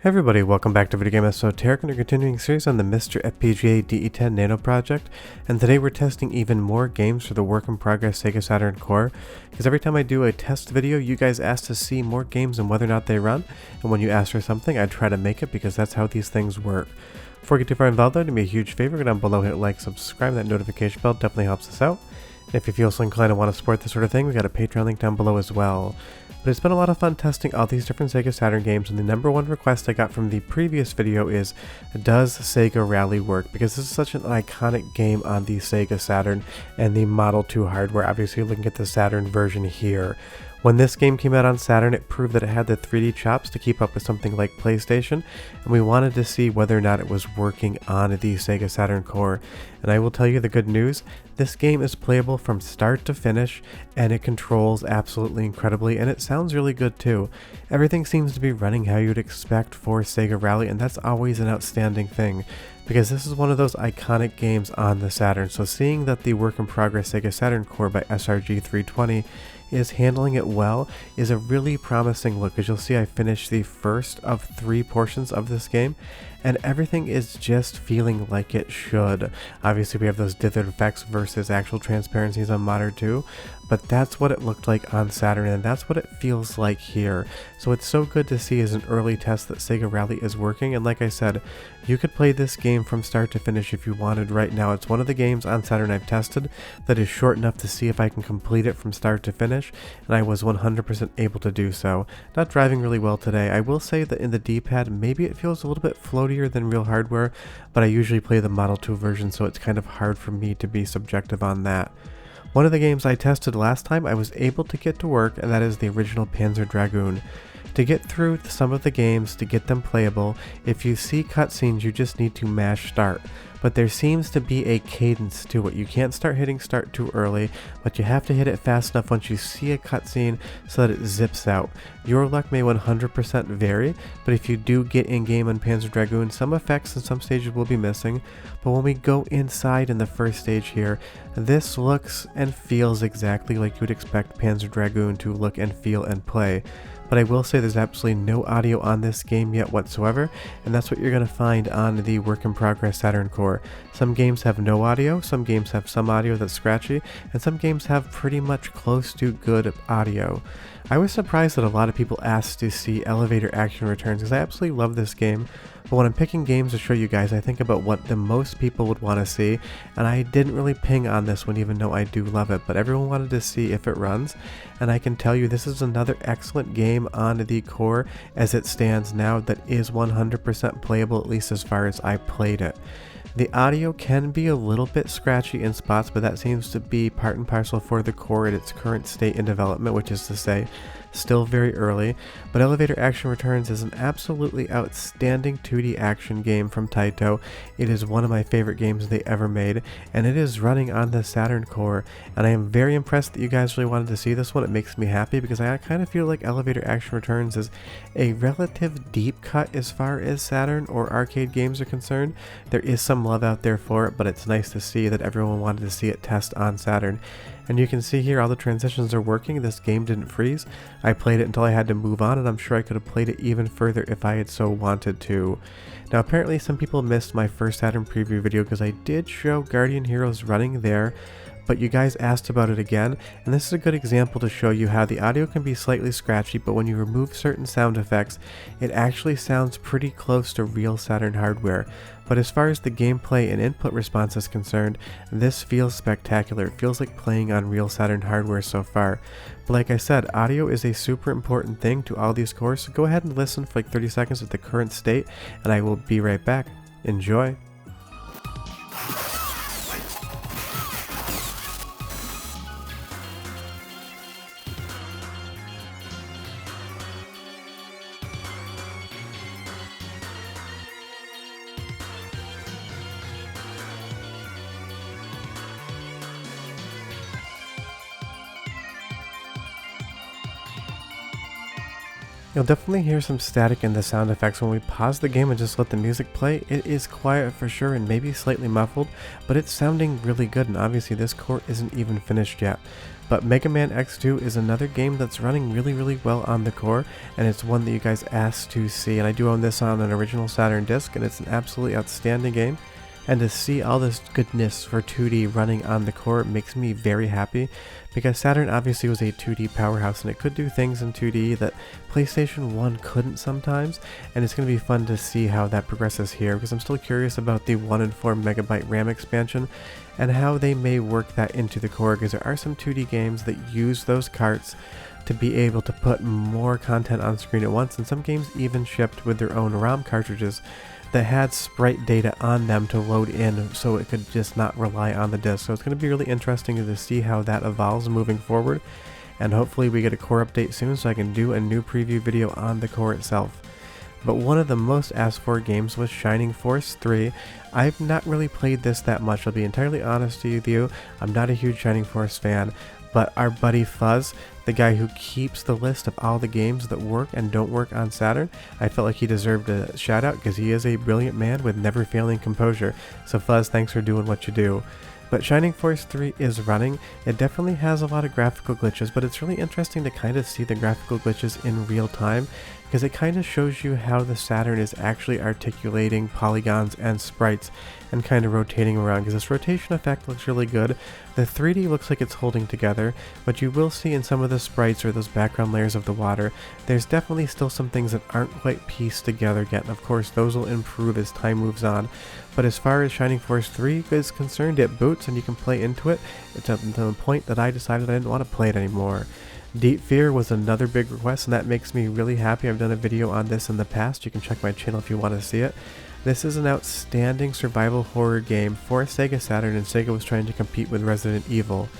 Hey everybody, welcome back to Video Game Esoteric and a continuing series on the MiSTer FPGA DE10 Nano project, and today we're testing even more games for the work in progress Sega Saturn core, because every time I do a test video, you guys ask to see more games and whether or not they run, and when you ask for something, I try to make it because that's how these things work. Before we get too far involved though, do me a huge favor, go down below, hit like, subscribe, that notification bell definitely helps us out. And if you feel so inclined and want to support this sort of thing, we got a Patreon link down below as well. But it's been a lot of fun testing all these different Sega Saturn games, and the number one request I got from the previous video is, does Sega Rally work? Because this is such an iconic game on the Sega Saturn and the Model 2 hardware. Obviously looking at the Saturn version here. When this game came out on Saturn, it proved that it had the 3D chops to keep up with something like PlayStation, and we wanted to see whether or not it was working on the Sega Saturn core. And I will tell you the good news, this game is playable from start to finish, and it controls absolutely incredibly, and it sounds really good too. Everything seems to be running how you'd expect for Sega Rally, and that's always an outstanding thing, because this is one of those iconic games on the Saturn. So seeing that the work in progress Sega Saturn core by SRG320 is handling it well is a really promising look. As you'll see, I finished the first of 3 portions of this game, and everything is just feeling like it should. Obviously we have those dithered effects versus actual transparencies on Modern 2, but that's what it looked like on Saturn, and that's what it feels like here. So it's so good to see as an early test that Sega Rally is working, and like I said, you could play this game from start to finish if you wanted right now. It's one of the games on Saturn I've tested that is short enough to see if I can complete it from start to finish, and I was 100% able to do so. Not driving really well today. I will say that in the D-pad, maybe it feels a little bit floatier than real hardware, but I usually play the Model 2 version, so it's kind of hard for me to be subjective on that. One of the games I tested last time I was able to get to work, and that is the original Panzer Dragoon. To get through some of the games, to get them playable, if you see cutscenes you just need to mash start. But there seems to be a cadence to it. You can't start hitting start too early, but you have to hit it fast enough once you see a cutscene so that it zips out. Your luck may 100% vary, but if you do get in-game on Panzer Dragoon, some effects in some stages will be missing. But when we go inside in the first stage here, this looks and feels exactly like you would expect Panzer Dragoon to look and feel and play. But I will say there's absolutely no audio on this game yet whatsoever, and that's what you're going to find on the work in progress Saturn core. Some games have no audio, some games have some audio that's scratchy, and some games have pretty much close to good audio. I was surprised that a lot of people asked to see elevator action returns, because I absolutely love this game. But when I'm picking games to show you guys, I think about what the most people would want to see, and I didn't really ping on this one even though I do love it, but everyone wanted to see if it runs, and I can tell you this is another excellent game on the core as it stands now that is 100% playable, at least as far as I played it. The audio can be a little bit scratchy in spots, but that seems to be part and parcel for the core at its current state in development, which is to say, still very early. But Elevator Action Returns is an absolutely outstanding 2D action game from Taito. It is one of my favorite games they ever made, and it is running on the Saturn core, and I am very impressed that you guys really wanted to see this one. It makes me happy because I kind of feel like Elevator Action Returns is a relative deep cut as far as Saturn or arcade games are concerned. There is some love out there for it, but it's nice to see that everyone wanted to see it test on Saturn. And you can see here all the transitions are working. This game didn't freeze. I played it until I had to move on, and I'm sure I could have played it even further if I had so wanted to. Now apparently some people missed my first Saturn preview video because I did show Guardian Heroes running there, but you guys asked about it again, and this is a good example to show you how the audio can be slightly scratchy, but when you remove certain sound effects, it actually sounds pretty close to real Saturn hardware. But as far as the gameplay and input response is concerned, this feels spectacular. It feels like playing on real Saturn hardware so far. But like I said, audio is a super important thing to all these cores, so go ahead and listen for like 30 seconds at the current state, and I will be right back. Enjoy! You'll definitely hear some static in the sound effects when we pause the game and just let the music play. It is quiet for sure and maybe slightly muffled, but it's sounding really good, and obviously this core isn't even finished yet. But Mega Man X2 is another game that's running really well on the core, and it's one that you guys asked to see, and I do own this on an original Saturn disc, and it's an absolutely outstanding game. And to see all this goodness for 2D running on the core makes me very happy, because Saturn obviously was a 2D powerhouse and it could do things in 2D that PlayStation 1 couldn't sometimes, and it's going to be fun to see how that progresses here, because I'm still curious about the 1 and 4 megabyte RAM expansion and how they may work that into the core, because there are some 2D games that use those carts to be able to put more content on screen at once, and some games even shipped with their own ROM cartridges that had sprite data on them to load in so it could just not rely on the disc. So it's going to be really interesting to see how that evolves moving forward, and hopefully we get a core update soon so I can do a new preview video on the core itself. But one of the most asked for games was Shining Force 3. I've not really played this that much, I'll be entirely honest with you. I'm not a huge Shining Force fan, but our buddy Fuzz, the guy who keeps the list of all the games that work and don't work on Saturn, I felt like he deserved a shout out because he is a brilliant man with never failing composure. So Fuzz, thanks for doing what you do. But Shining Force 3 is running. It definitely has a lot of graphical glitches, but it's really interesting to kind of see the graphical glitches in real time, because it kind of shows you how the Saturn is actually articulating polygons and sprites and kind of rotating around, because this rotation effect looks really good. The 3D looks like it's holding together, but you will see in some of the sprites or those background layers of the water, there's definitely still some things that aren't quite pieced together yet, and of course those will improve as time moves on. But as far as Shining Force 3 is concerned, it boots and you can play into it. It's up to the point that I decided I didn't want to play it anymore. Deep Fear was another big request, and that makes me really happy. I've done a video on this in the past. You can check my channel if you want to see it. This is an outstanding survival horror game for Sega Saturn, and Sega was trying to compete with Resident Evil.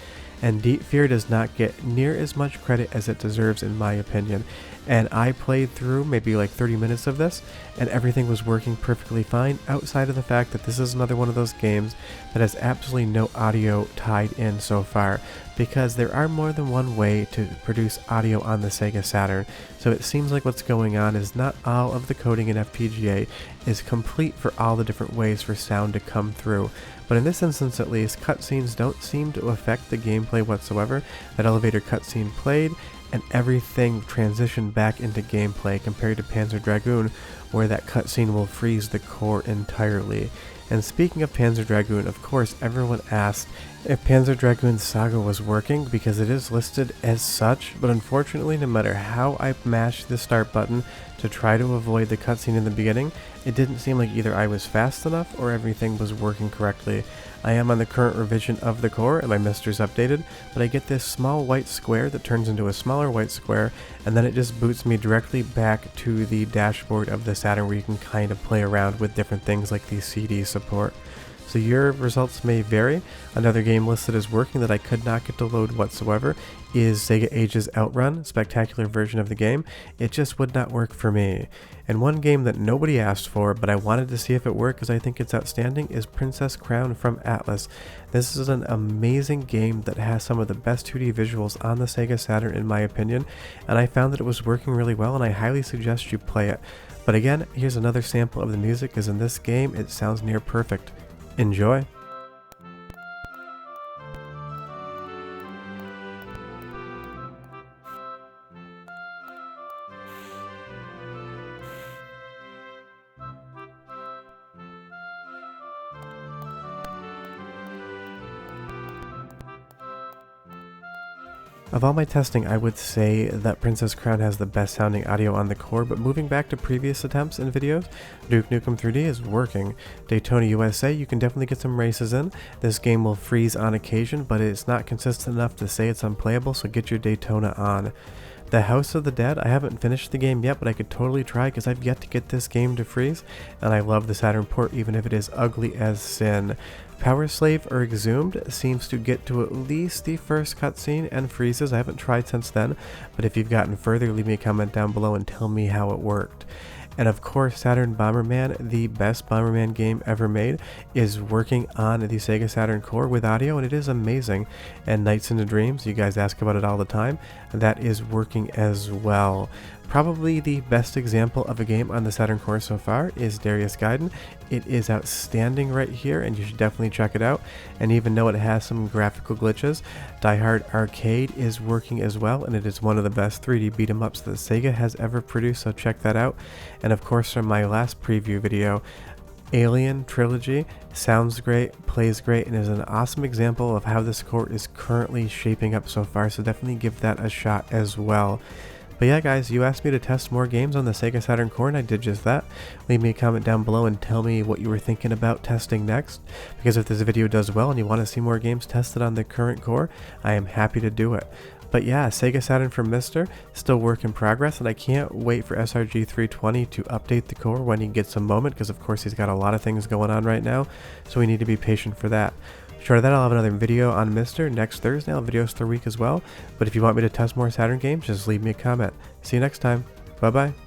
And Deep Fear does not get near as much credit as it deserves in my opinion. And I played through maybe like 30 minutes of this, and everything was working perfectly fine, outside of the fact that this is another one of those games that has absolutely no audio tied in so far, because there are more than one way to produce audio on the Sega Saturn. So it seems like what's going on is not all of the coding in FPGA is complete for all the different ways for sound to come through. But in this instance at least, cutscenes don't seem to affect the gameplay whatsoever. That elevator cutscene played, and everything transitioned back into gameplay, compared to Panzer Dragoon, where that cutscene will freeze the core entirely. And speaking of Panzer Dragoon, of course everyone asked if Panzer Dragoon Saga was working, because it is listed as such, but unfortunately no matter how I mashed the start button to try to avoid the cutscene in the beginning, it didn't seem like either I was fast enough or everything was working correctly. I am on the current revision of the core and my MiSTer's updated, but I get this small white square that turns into a smaller white square, and then it just boots me directly back to the dashboard of the Saturn, where you can kind of play around with different things like the CD support. So your results may vary. Another game listed as working that I could not get to load whatsoever is Sega Ages Outrun, spectacular version of the game. It just would not work for me. And one game that nobody asked for, but I wanted to see if it worked because I think it's outstanding, is Princess Crown from Atlas. This is an amazing game that has some of the best 2D visuals on the Sega Saturn in my opinion, and I found that it was working really well, and I highly suggest you play it. But again, here's another sample of the music, because in this game it sounds near perfect. Enjoy! Of all my testing, I would say that Princess Crown has the best sounding audio on the core, but moving back to previous attempts in videos, Duke Nukem 3D is working. Daytona USA, you can definitely get some races in. This game will freeze on occasion, but it's not consistent enough to say it's unplayable, so get your Daytona on. The House of the Dead, I haven't finished the game yet, but I could totally try because I've yet to get this game to freeze, and I love the Saturn port even if it is ugly as sin. Power Slave or Exhumed seems to get to at least the first cutscene and freezes. I haven't tried since then, but if you've gotten further, leave me a comment down below and tell me how it worked. And of course, Saturn Bomberman, the best Bomberman game ever made, is working on the Sega Saturn core with audio, and it is amazing. And Nights into Dreams, you guys ask about it all the time, that is working as well. Probably the best example of a game on the Saturn core so far is Darius Gaiden. It is outstanding right here, and you should definitely check it out. And even though it has some graphical glitches, Die Hard Arcade is working as well, and it is one of the best 3D beat 'em ups that Sega has ever produced, so check that out. And of course, from my last preview video, Alien Trilogy sounds great, plays great, and is an awesome example of how this core is currently shaping up so far, so definitely give that a shot as well. But yeah guys, you asked me to test more games on the Sega Saturn core, and I did just that. Leave me a comment down below and tell me what you were thinking about testing next, because if this video does well and you want to see more games tested on the current core, I am happy to do it. But yeah, Sega Saturn from MiSTer, still work in progress, and I can't wait for SRG320 to update the core when he gets a moment, because of course he's got a lot of things going on right now, so we need to be patient for that. Short of that, I'll have another video on MiSTer next Thursday. I'll have videos through the week as well. But if you want me to test more Saturn games, just leave me a comment. See you next time. Bye bye.